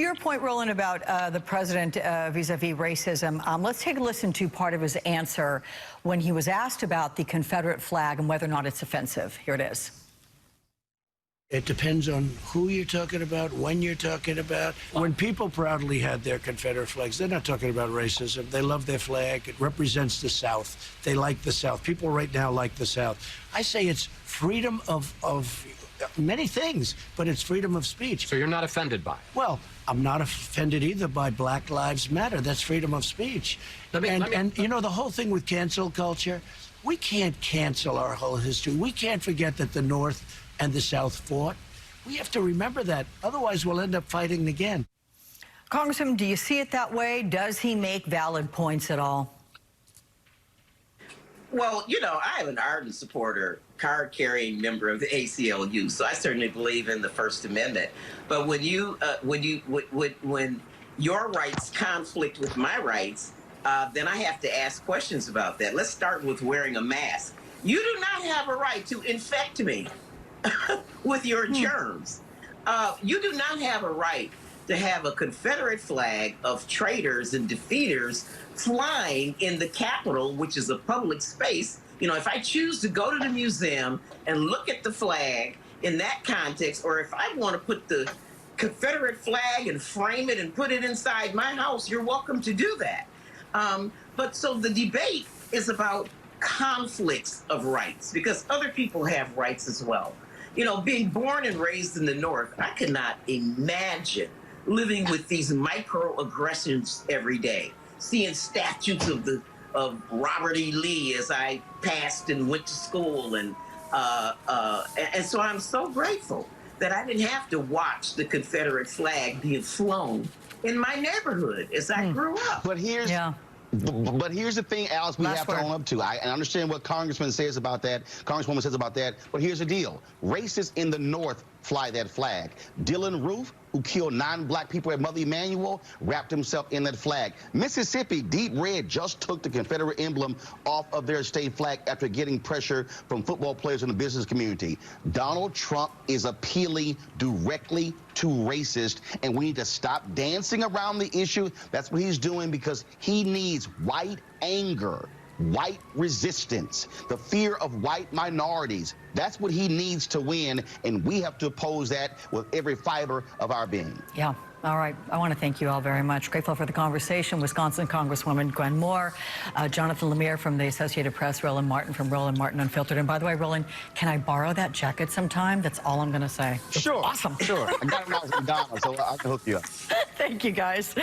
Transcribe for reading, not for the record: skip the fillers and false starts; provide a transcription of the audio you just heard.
your point, Roland, about the president vis-a-vis racism, let's take a listen to part of his answer when he was asked about the Confederate flag and whether or not it's offensive. Here it is. It depends on who you're talking about, when you're talking about. When people proudly had their Confederate flags, they're not talking about racism. They love their flag. It represents the South. They like the South. People right now like the South. I say it's freedom of many things, but it's freedom of speech. So you're not offended by it? Well, I'm not offended either by Black Lives Matter. That's freedom of speech. And you know, the whole thing with cancel culture, we can't cancel our whole history. We can't forget that the North and the South fought. We have to remember that. Otherwise, we'll end up fighting again. Congressman, do you see it that way? Does he make valid points at all? Well, you know, I am an ardent supporter, card-carrying member of the ACLU, so I certainly believe in the First Amendment. But when when your rights conflict with my rights, then I have to ask questions about that. Let's start with wearing a mask. You do not have a right to infect me with your germs. You do not have a right to have a Confederate flag of traitors and defeaters flying in the Capitol, which is a public space. You know, if I choose to go to the museum and look at the flag in that context, or if I want to put the Confederate flag and frame it and put it inside my house, you're welcome to do that. But so the debate is about conflicts of rights, because other people have rights as well. You know, being born and raised in the North, I cannot imagine living with these microaggressions every day, seeing statues of Robert E. Lee as I passed and went to school, and so I'm so grateful that I didn't have to watch the Confederate flag being flown in my neighborhood as I grew up. But here's But here's the thing, Alex, we have to own up to. I understand what Congresswoman says about that, but here's the deal. Racists in the North fly that flag. Dylan Roof, who killed 9 black people at Mother Emanuel, wrapped himself in that flag. Mississippi, Deep Red just took the Confederate emblem off of their state flag after getting pressure from football players in the business community. Donald Trump is appealing directly to racists, and we need to stop dancing around the issue. That's what he's doing, because he needs white anger, white resistance, the fear of white minorities. That's what he needs to win, and we have to oppose that with every fiber of our being. Yeah. All right. I want to thank you all very much. Grateful for the conversation. Wisconsin Congresswoman Gwen Moore, Jonathan Lemire from the Associated Press, Roland Martin from Roland Martin Unfiltered. And by the way, Roland, can I borrow that jacket sometime? That's all I'm going to say. It's sure. Awesome. Sure. I got it when I was in Ghana, so I can hook you up. Thank you, guys.